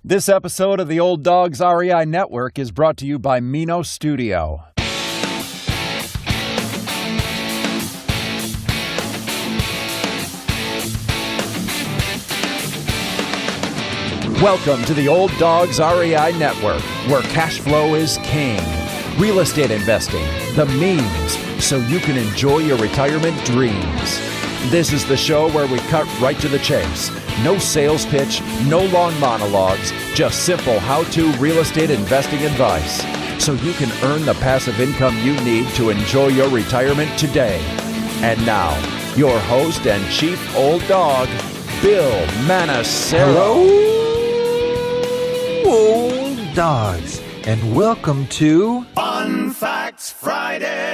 This episode of the Old Dogs REI Network is brought to you by Mino Studio. Welcome to the Old Dogs REI Network, where cash flow is king. Real estate investing, the means, so you can enjoy your retirement dreams. This is the show where we cut right to the chase. No sales pitch, no long monologues, just simple how-to real estate investing advice, so you can earn the passive income you need to enjoy your retirement today. And now, your host and chief old dog, Bill Manassero. Hello, old dogs, and welcome to Fun Facts Friday.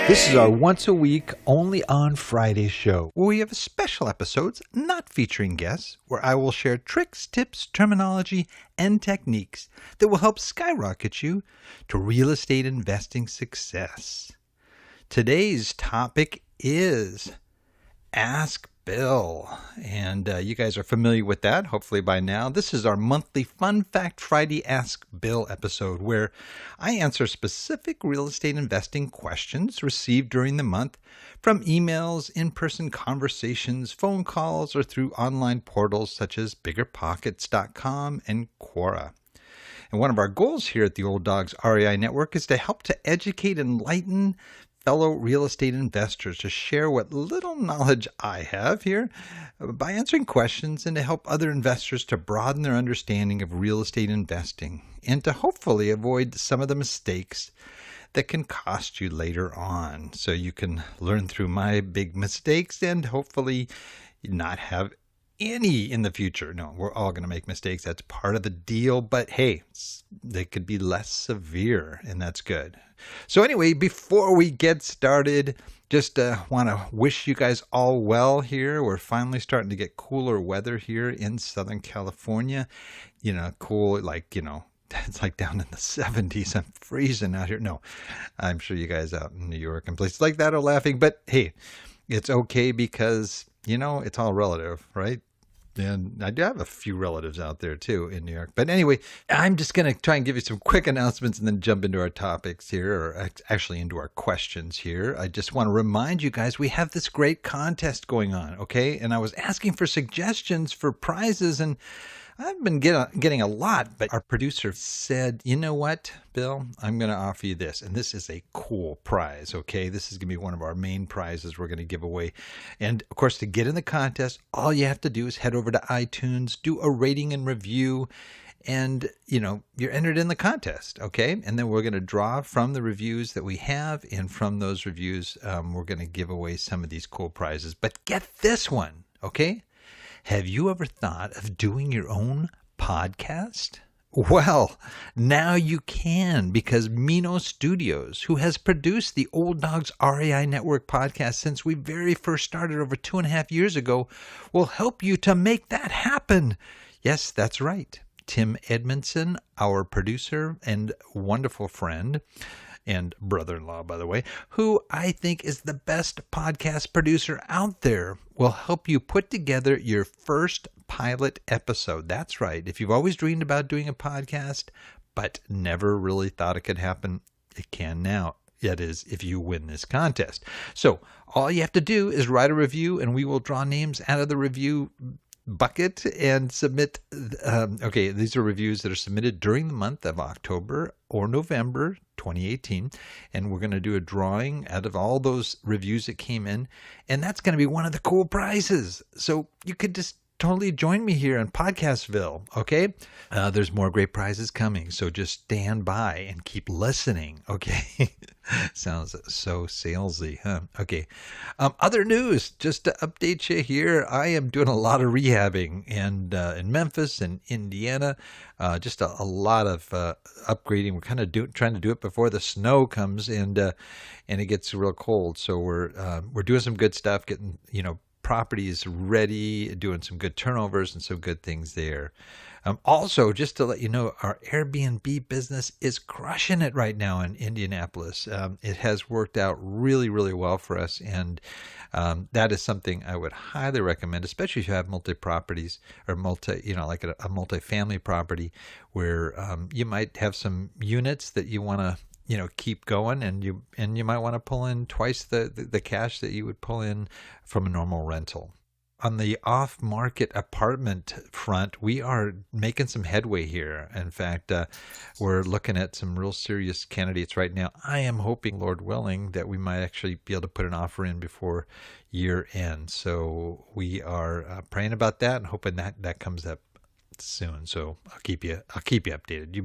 This is our once-a-week, only on Friday show, where we have special episodes not featuring guests, where I will share tricks, tips, terminology, and techniques that will help skyrocket you to real estate investing success. Today's topic is Ask Bill, and you guys are familiar with that, hopefully by now. This is our monthly Fun Fact Friday Ask Bill episode, where I answer specific real estate investing questions received during the month from emails, in-person conversations, phone calls, or through online portals such as biggerpockets.com and Quora. And one of our goals here at the Old Dogs REI Network is to help to educate and enlighten fellow real estate investors, to share what little knowledge I have here by answering questions, and to help other investors to broaden their understanding of real estate investing and to hopefully avoid some of the mistakes that can cost you later on. So you can learn through my big mistakes and hopefully not have any in the future. No, we're all going to make mistakes. That's part of the deal. But hey, they could be less severe, and that's good. So anyway, before we get started, just want to wish you guys all well here. We're finally starting to get cooler weather here in Southern California. You know, cool, like, you know, it's like down in the 70s. I'm freezing out here. No, I'm sure you guys out in New York and places like that are laughing. But hey, it's okay because, you know, it's all relative, right? And I do have a few relatives out there too in New York. But anyway, I'm just going to try and give you some quick announcements and then jump into our topics here, or actually into our questions here. I just want to remind you guys, we have this great contest going on, okay? And I was asking for suggestions for prizes, and I've been getting a lot, but our producer said, you know what, Bill, I'm going to offer you this. And this is a cool prize, okay? This is going to be one of our main prizes we're going to give away. And of course, to get in the contest, all you have to do is head over to iTunes, do a rating and review, and, you know, you're entered in the contest, okay? And then we're going to draw from the reviews that we have, and from those reviews, we're going to give away some of these cool prizes. But get this one, okay? Have you ever thought of doing your own podcast? Well, now you can, because Mino Studios, who has produced the Old Dogs REI Network podcast since we very first started over 2.5 years ago, will help you to make that happen. Yes, that's right. Tim Edmondson, our producer and wonderful friend, and brother-in-law, by the way, who I think is the best podcast producer out there, will help you put together your first pilot episode. That's right. If you've always dreamed about doing a podcast, but never really thought it could happen, it can now. That is, if you win this contest. So all you have to do is write a review, and we will draw names out of the review bucket and submit. Okay, these are reviews that are submitted during the month of October or November 2018, and we're going to do a drawing out of all those reviews that came in, and that's going to be one of the cool prizes. So you could just totally join me here in Podcastville, okay? There's more great prizes coming, so just stand by and keep listening, okay? Sounds so salesy, huh? Okay. Other news, just to update you here, I am doing a lot of rehabbing and in Memphis and Indiana, just a lot of upgrading. We're kind of trying to do it before the snow comes and it gets real cold. So we're doing some good stuff, getting, you know, property is ready, doing some good turnovers and some good things there. Also, just to let you know, our Airbnb business is crushing it right now in Indianapolis. It has worked out really, really well for us, and that is something I would highly recommend, especially if you have multi-properties or like a multi-family property where you might have some units that you want to keep going, and you might want to pull in twice the cash that you would pull in from a normal rental. On the off-market apartment front, we are making some headway here. In fact, we're looking at some real serious candidates right now. I am hoping, Lord willing, that we might actually be able to put an offer in before year end. So we are praying about that and hoping that comes up soon. So I'll keep you updated.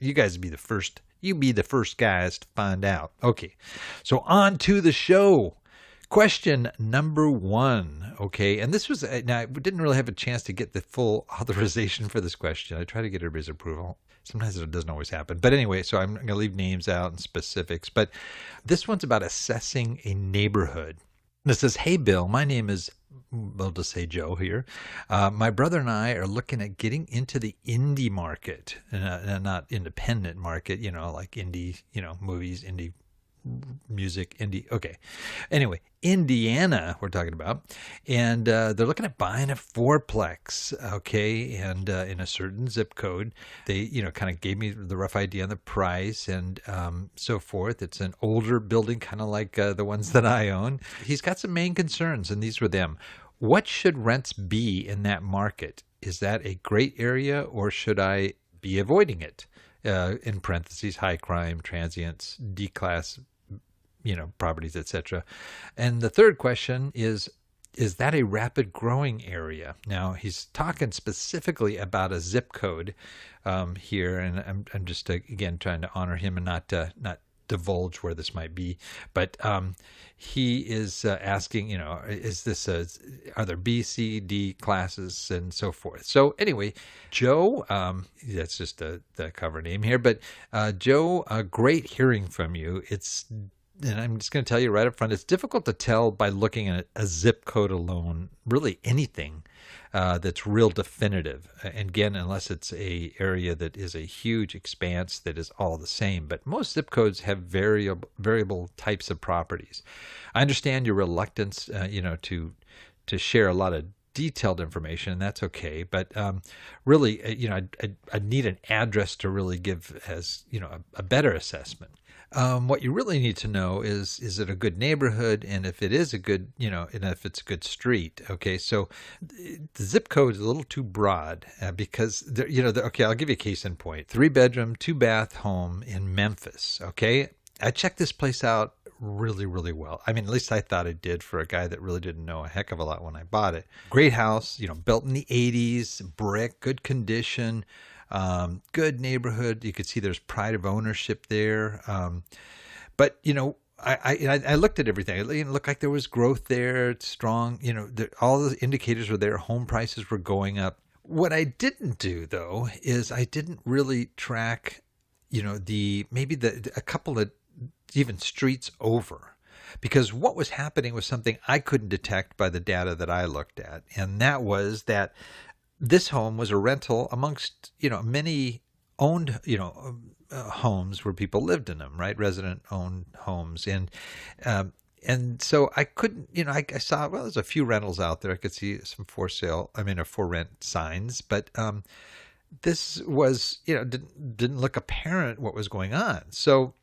You guys be the first. You be the first guys to find out. Okay, so on to the show. Question number 1, okay, and this was, now I didn't really have a chance to get the full authorization for this question. I try to get everybody's approval. Sometimes it doesn't always happen. But anyway, so I'm going to leave names out and specifics. But this one's about assessing a neighborhood. And it says, hey, Bill, my name is, we'll just say Joe here. My brother and I are looking at getting into the indie market, not independent market, like indie, movies, indie music, indie. Okay. Anyway, Indiana, we're talking about, and they're looking at buying a fourplex. Okay. And in a certain zip code, they, kind of gave me the rough idea on the price and so forth. It's an older building, kind of like the ones that I own. He's got some main concerns, and these were them. What should rents be in that market? Is that a great area, or should I be avoiding it? In parentheses, high crime, transients, D-class, properties, etc. And the third question is that a rapid growing area? Now, he's talking specifically about a zip code here, and I'm just, again, trying to honor him and not divulge where this might be. But he is asking, is this are there B, C, D classes and so forth? So anyway, Joe, that's just the cover name here, but Joe, great hearing from you. And I'm just going to tell you right up front, it's difficult to tell by looking at a zip code alone, really anything that's real definitive. And again, unless it's a area that is a huge expanse that is all the same. But most zip codes have variable types of properties. I understand your reluctance, to share a lot of detailed information, and that's okay. But really, I need an address to really give as a better assessment. What you really need to know is it a good neighborhood, and if it is a good, and if it's a good street. Okay, so the zip code is a little too broad because okay, I'll give you a case in point. 3-bedroom, 2-bath home in Memphis. Okay, I checked this place out really, really well. I mean, at least I thought I did for a guy that really didn't know a heck of a lot when I bought it. Great house, built in the 80s, brick, good condition. Good neighborhood. You could see there's pride of ownership there. But I looked at everything. It looked like there was growth there. It's strong. All the indicators were there. Home prices were going up. What I didn't do though is I didn't really track, a couple of even streets over. Because what was happening was something I couldn't detect by the data that I looked at, and that was that this home was a rental amongst, many owned, homes where people lived in them, right? Resident-owned homes. And so I couldn't, I saw, well, there's a few rentals out there. I could see some for rent signs, but this was, didn't look apparent what was going on. So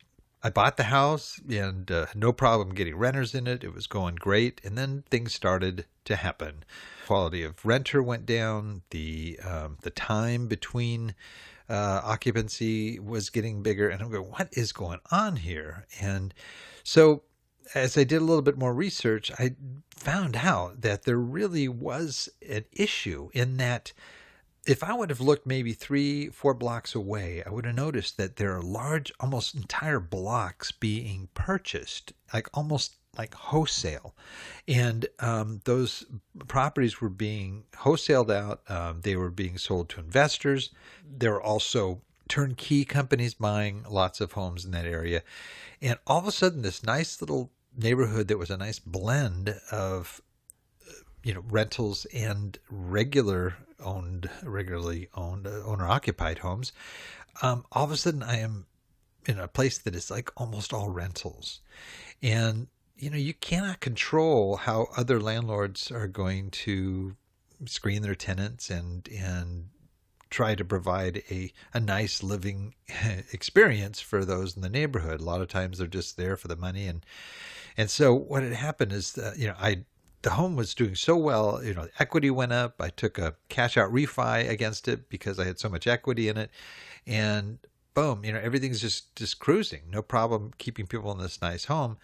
I bought the house and no problem getting renters in it. It was going great. And then things started to happen. Quality of renter went down. The time between occupancy was getting bigger. And I'm going, what is going on here? And so as I did a little bit more research, I found out that there really was an issue in that if I would have looked maybe 3-4 blocks away, I would have noticed that there are large, almost entire blocks being purchased, almost like wholesale. And those properties were being wholesaled out. They were being sold to investors. There were also turnkey companies buying lots of homes in that area. And all of a sudden, this nice little neighborhood that was a nice blend of rentals and regularly owned, owner occupied homes, all of a sudden I am in a place that is like almost all rentals. And, you cannot control how other landlords are going to screen their tenants and try to provide a nice living experience for those in the neighborhood. A lot of times they're just there for the money. And so what had happened is that, the home was doing so well, the equity went up. I took a cash out refi against it because I had so much equity in it. And boom, everything's just cruising. No problem keeping people in this nice home.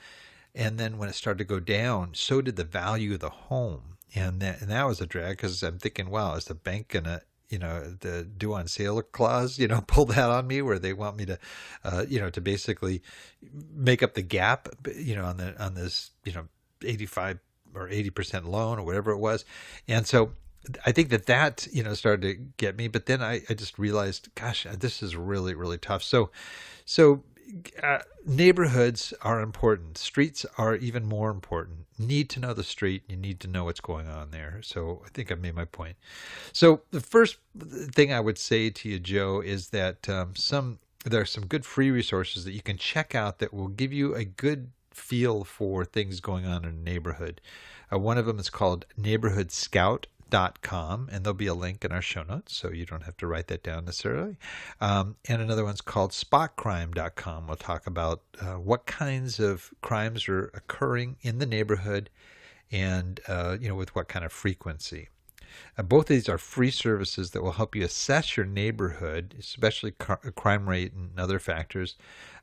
And then when it started to go down, so did the value of the home. And that was a drag because I'm thinking, wow, is the bank going to, the due on sale clause, pull that on me where they want me to, to basically make up the gap, on this, 85 or 80% loan or whatever it was. And so I think that, started to get me, but then I just realized, gosh, this is really, really tough. So neighborhoods are important. Streets are even more important. Need to know the street. You need to know what's going on there. So I think I made my point. So the first thing I would say to you, Joe, is that there are some good free resources that you can check out that will give you a good feel for things going on in a neighborhood. One of them is called neighborhoodscout.com, and there'll be a link in our show notes, so you don't have to write that down necessarily. And another one's called spotcrime.com. We'll talk about what kinds of crimes are occurring in the neighborhood and, with what kind of frequency. Both of these are free services that will help you assess your neighborhood, especially crime rate and other factors.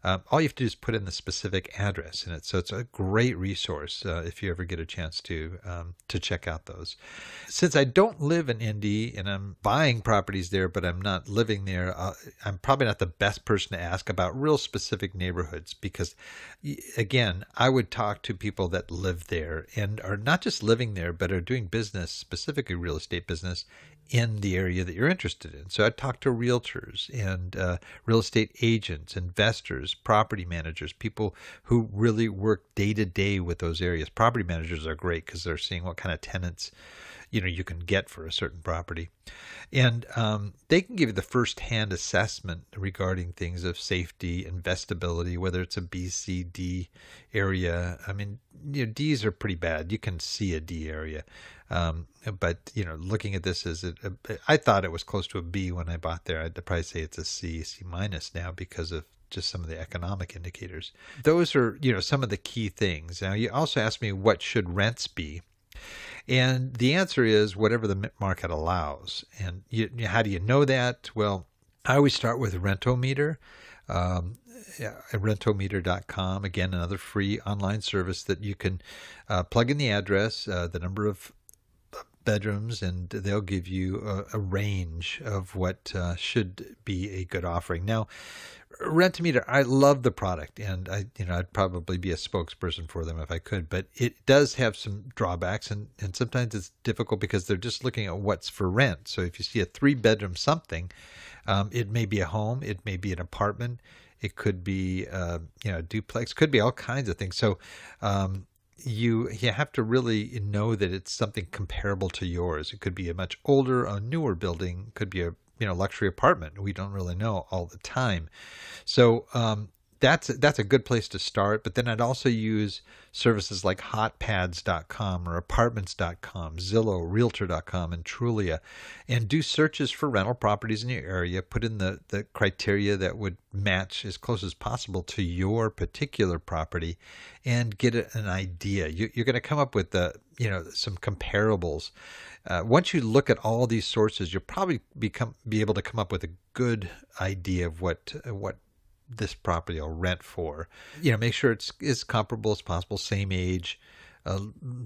All you have to do is put in the specific address in it. So it's a great resource if you ever get a chance to check out those. Since I don't live in Indy and I'm buying properties there, but I'm not living there, I'm probably not the best person to ask about real specific neighborhoods because, again, I would talk to people that live there and are not just living there, but are doing business, specifically real estate business, in the area that you're interested in. So I'd talk to realtors and real estate agents, investors, property managers, people who really work day to day with those areas. Property managers are great because they're seeing what kind of tenants you can get for a certain property. And they can give you the first-hand assessment regarding things of safety, investability, whether it's a B, C, D area. I mean, Ds are pretty bad. You can see a D area. But, looking at this I thought it was close to a B when I bought there. I'd probably say it's a C minus now because of just some of the economic indicators. Those are, some of the key things. Now, you also asked me what should rents be? And the answer is whatever the market allows. And how do you know that? Well, I always start with Rentometer. Rentometer.com, again, another free online service that you can plug in the address, the number of bedrooms, and they'll give you a range of what should be a good offering. Now, Rentometer, I love the product, and I'd probably be a spokesperson for them if I could, but it does have some drawbacks, and sometimes it's difficult because they're just looking at what's for rent. So if you see a 3-bedroom something, it may be a home, it may be an apartment, it could be a duplex, could be all kinds of things. So you have to really know that it's something comparable to yours. It could be a much older, a newer building, could be a luxury apartment. We don't really know all the time. So that's a good place to start. But then I'd also use services like hotpads.com or apartments.com, Zillow, realtor.com, and Trulia, and do searches for rental properties in your area. Put in the criteria that would match as close as possible to your particular property and get an idea. You're going to come up with some comparables. Once you look at all these sources, you'll probably be able to come up with a good idea of what this property will rent for. Make sure it's as comparable as possible, same age,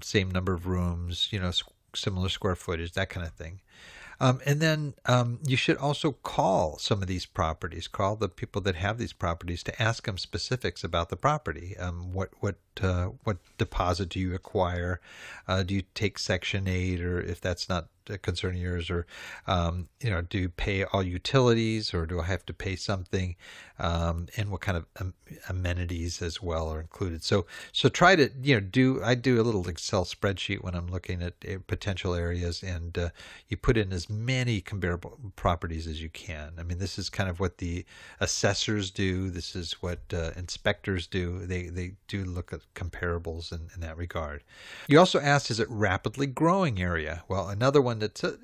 same number of rooms, similar square footage, that kind of thing. And then you should also call some of these properties, call the people that have these properties to ask them specifics about the property. What deposit do you acquire? Do you take Section 8, or if that's not a concern of yours, or do you pay all utilities, or do I have to pay something, and what kind of amenities as well are included. So try to I do a little Excel spreadsheet when I'm looking at potential areas, and you put in as many comparable properties as you can. I mean, this is kind of what the assessors do. This is what inspectors do. They do look at comparables in that regard. You also asked, is it rapidly growing area? Well, another one that's a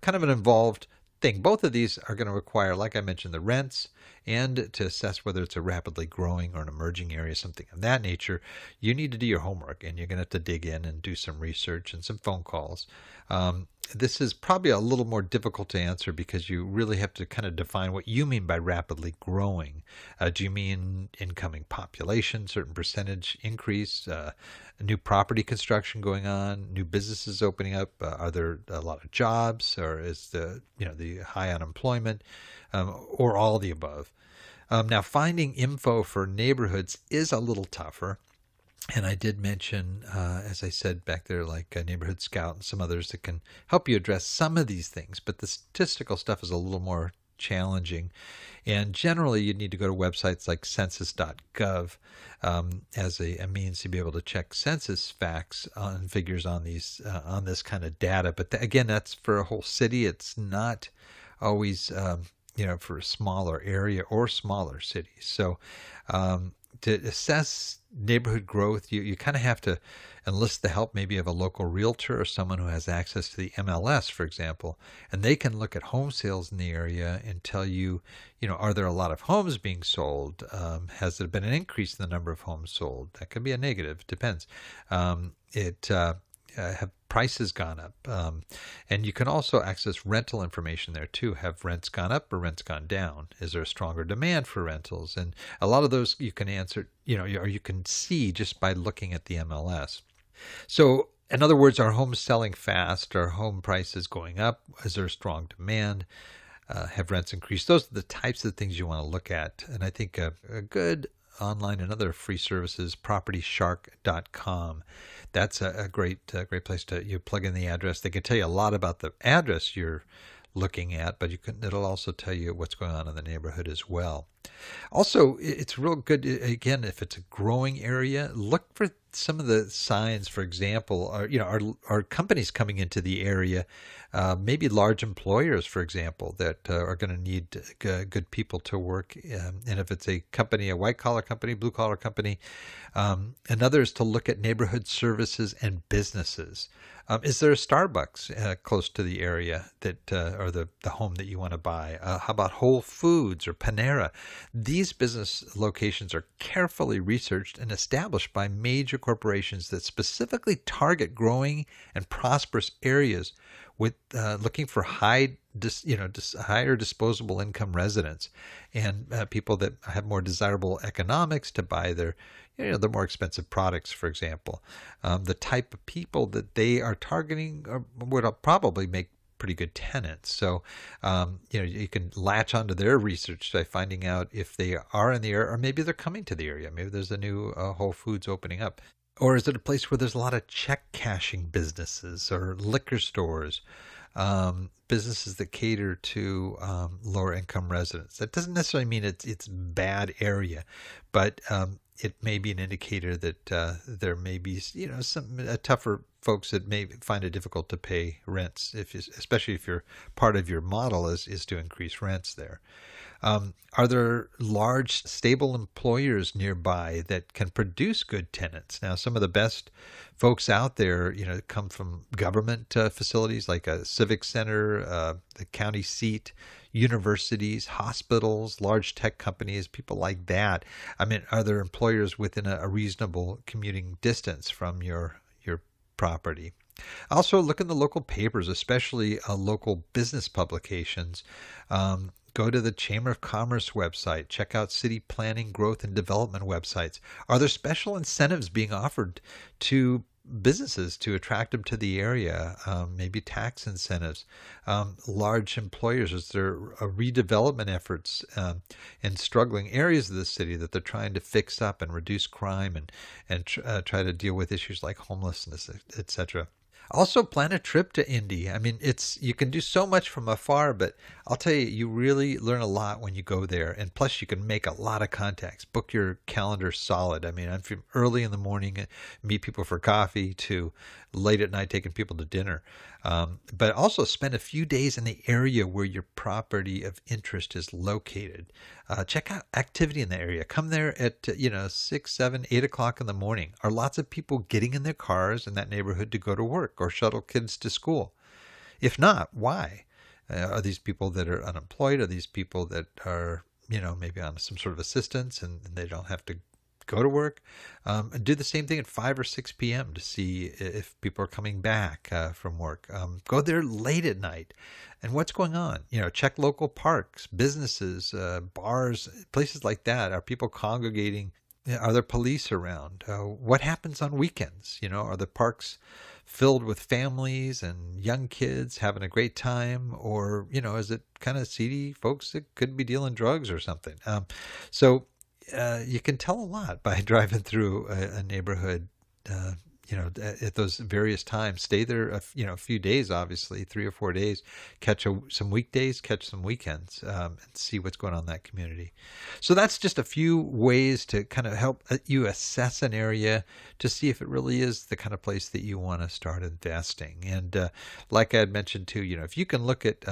kind of an involved thing. Both of these are going to require, like I mentioned, the rents, and to assess whether it's a rapidly growing or an emerging area, something of that nature, you need to do your homework, and you're going to have to dig in and do some research and some phone calls. This is probably a little more difficult to answer because you really have to kind of define what you mean by rapidly growing. Do you mean incoming population, certain percentage increase, new property construction going on, new businesses opening up? Are there a lot of jobs, or is the high unemployment, or all the above? Now, finding info for neighborhoods is a little tougher. And I did mention, as I said back there, like Neighborhood Scout and some others that can help you address some of these things. But the statistical stuff is a little more challenging. And generally, you need to go to websites like census.gov as a means to be able to check census facts and figures on these on this kind of data. But again, that's for a whole city. It's not always for a smaller area or smaller cities. So to assess neighborhood growth, you kind of have to enlist the help maybe of a local realtor or someone who has access to the MLS, for example, and they can look at home sales in the area and tell you, are there a lot of homes being sold? Has there been an increase in the number of homes sold? That could be a negative. It depends. Have prices gone up? And you can also access rental information there too. Have rents gone up or rents gone down? Is there a stronger demand for rentals? And a lot of those you can answer, or you can see just by looking at the MLS. So in other words, are homes selling fast? Are home prices going up? Is there a strong demand? Have rents increased? Those are the types of things you want to look at. And I think a good online and other free services, propertyshark.com. That's a great place you plug in the address. They can tell you a lot about the address you're looking at, but it'll also tell you what's going on in the neighborhood as well. Also, it's real good, again, if it's a growing area, look for some of the signs. For example, are companies coming into the area, maybe large employers, for example, that are going to need good people to work. And if it's a company, a white-collar company, blue-collar company, another is to look at neighborhood services and businesses. Is there a Starbucks close to the area that or the home that you want to buy? How about Whole Foods or Panera? These business locations are carefully researched and established by major corporations that specifically target growing and prosperous areas with looking for higher disposable income residents and people that have more desirable economics to buy their the more expensive products, for example. The type of people that they are targeting would probably make pretty good tenants. So, you can latch onto their research by finding out if they are in the area, or maybe they're coming to the area. Maybe there's a new Whole Foods opening up. Or is it a place where there's a lot of check cashing businesses or liquor stores, businesses that cater to lower income residents? That doesn't necessarily mean it's bad area, but it may be an indicator that there may be some tougher folks that may find it difficult to pay rents, especially if your part of your model is to increase rents there. Are there large, stable employers nearby that can produce good tenants? Now, some of the best folks out there, come from government facilities like a civic center, the county seat, universities, hospitals, large tech companies, people like that. I mean, are there employers within a reasonable commuting distance from your property? Also, look in the local papers, especially local business publications. Go to the Chamber of Commerce website. Check out city planning, growth, and development websites. Are there special incentives being offered to businesses to attract them to the area? Maybe tax incentives. Large employers, is there redevelopment efforts in struggling areas of the city that they're trying to fix up and reduce crime and try to deal with issues like homelessness, etc.? Also, plan a trip to Indy. I mean, you can do so much from afar, but I'll tell you, you really learn a lot when you go there. And plus, you can make a lot of contacts. Book your calendar solid. I mean, I'm from early in the morning, meet people for coffee, to late at night taking people to dinner. But also spend a few days in the area where your property of interest is located. Check out activity in the area. Come there at 6, 7, 8 o'clock in the morning. Are lots of people getting in their cars in that neighborhood to go to work or shuttle kids to school? If not, why? Are these people that are unemployed? Are these people that are maybe on some sort of assistance and they don't have to go to work? And do the same thing at 5 or 6 p.m. to see if people are coming back from work. Go there late at night. And what's going on? Check local parks, businesses, bars, places like that. Are people congregating? Are there police around? What happens on weekends? Are the parks filled with families and young kids having a great time? Or, is it kind of seedy folks that could be dealing drugs or something? So you can tell a lot by driving through a neighborhood, at those various times. Stay there, a few days, obviously, 3 or 4 days. Catch some weekdays, catch some weekends, and see what's going on in that community. So that's just a few ways to kind of help you assess an area to see if it really is the kind of place that you want to start investing. And like I had mentioned too, if you can look at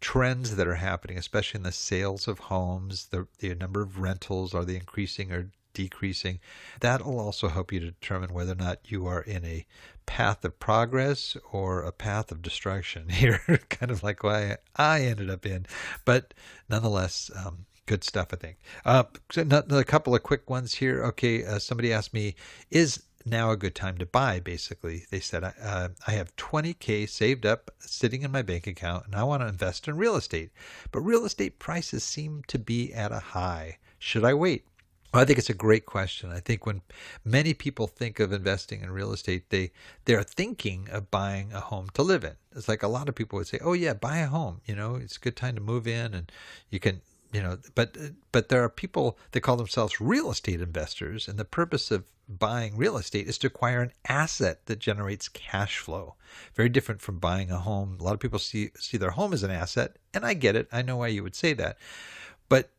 trends that are happening, especially in the sales of homes, the number of rentals, are they increasing or decreasing? That'll also help you to determine whether or not you are in a path of progress or a path of destruction here, kind of like why I ended up in. But nonetheless, good stuff, I think. So a couple of quick ones here. Okay, somebody asked me, is now a good time to buy? Basically, they said, I have $20K saved up sitting in my bank account and I want to invest in real estate, but real estate prices seem to be at a high. Should I wait? Well, I think it's a great question. I think when many people think of investing in real estate, they're thinking of buying a home to live in. It's like a lot of people would say, oh yeah, buy a home. It's a good time to move in and you can, but there are people that call themselves real estate investors. And the purpose of buying real estate is to acquire an asset that generates cash flow. Very different from buying a home. A lot of people see their home as an asset. And I get it. I know why you would say that. But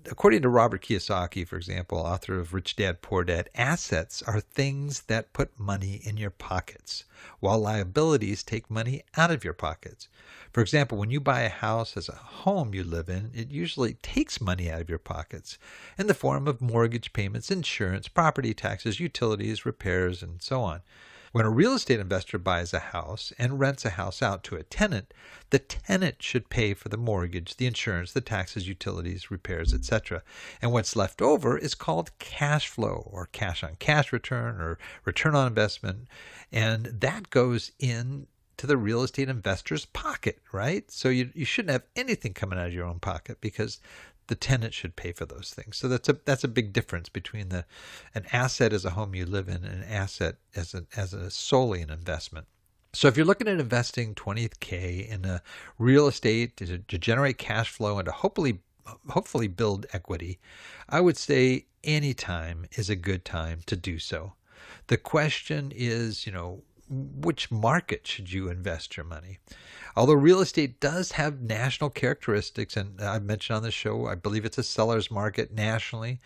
according to Robert Kiyosaki, for example, author of Rich Dad, Poor Dad, assets are things that put money in your pockets, while liabilities take money out of your pockets. For example, when you buy a house as a home you live in, it usually takes money out of your pockets in the form of mortgage payments, insurance, property taxes, utilities, repairs, and so on. When a real estate investor buys a house and rents a house out to a tenant, the tenant should pay for the mortgage, the insurance, the taxes, utilities, repairs, etc. And what's left over is called cash flow, or cash on cash return, or return on investment. And that goes in to the real estate investor's pocket, right? So you shouldn't have anything coming out of your own pocket because the tenant should pay for those things. So that's a big difference between an asset as a home you live in and an asset as a solely an investment. So if you're looking at investing $20K in a real estate to generate cash flow and to hopefully build equity, I would say any time is a good time to do so. The question is, which market should you invest your money? Although real estate does have national characteristics, and I've mentioned on the show, I believe it's a seller's market nationally,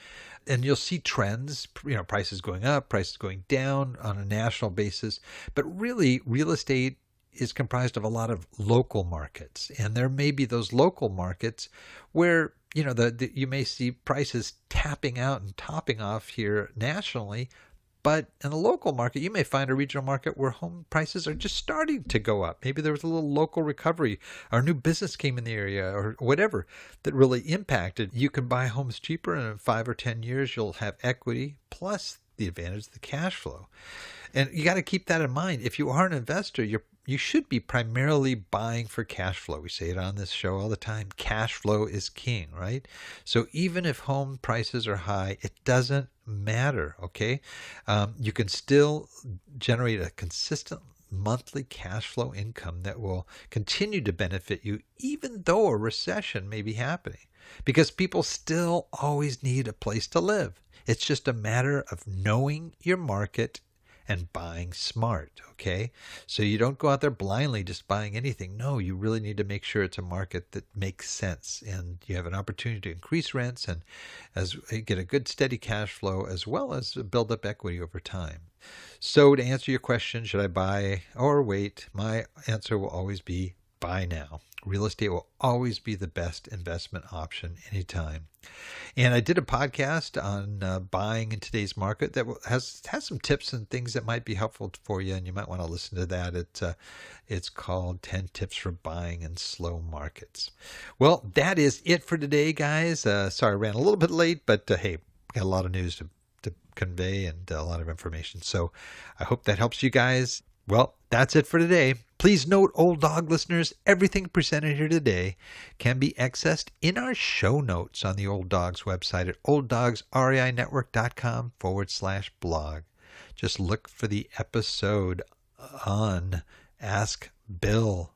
and you'll see trends, prices going up, prices going down on a national basis. But really, real estate is comprised of a lot of local markets, and there may be those local markets where you may see prices tapping out and topping off here nationally. But in the local market, you may find a regional market where home prices are just starting to go up. Maybe there was a little local recovery, or a new business came in the area, or whatever that really impacted. You can buy homes cheaper, and in 5 or 10 years, you'll have equity plus the advantage of the cash flow. And you got to keep that in mind. If you are an investor, you should be primarily buying for cash flow. We say it on this show all the time. Cash flow is king, right? So even if home prices are high, it doesn't matter, okay? You can still generate a consistent monthly cash flow income that will continue to benefit you even though a recession may be happening, because people still always need a place to live. It's just a matter of knowing your market and buying smart, okay? So you don't go out there blindly just buying anything. No, you really need to make sure it's a market that makes sense and you have an opportunity to increase rents and get a good steady cash flow as well as build up equity over time. So to answer your question, should I buy or wait? My answer will always be buy now. Real estate will always be the best investment option anytime. And I did a podcast on buying in today's market that has some tips and things that might be helpful for you, and you might want to listen to that. It's called 10 Tips for Buying in Slow Markets. Well, that is it for today, guys. Sorry, I ran a little bit late, but hey, got a lot of news to convey and a lot of information. So I hope that helps you guys. Well, that's it for today. Please note, Old Dog listeners, everything presented here today can be accessed in our show notes on the Old Dogs website at olddogsreinetwork.com/blog. Just look for the episode on Ask Bill,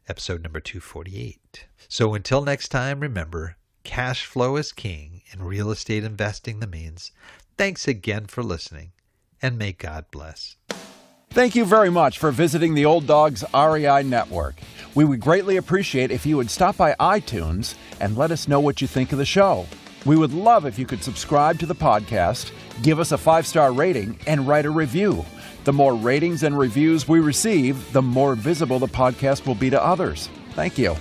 episode number 248. So until next time, remember, cash flow is king and real estate investing the means. Thanks again for listening, and may God bless. Thank you very much for visiting the Old Dogs REI Network. We would greatly appreciate if you would stop by iTunes and let us know what you think of the show. We would love if you could subscribe to the podcast, give us a 5-star rating, and write a review. The more ratings and reviews we receive, the more visible the podcast will be to others. Thank you.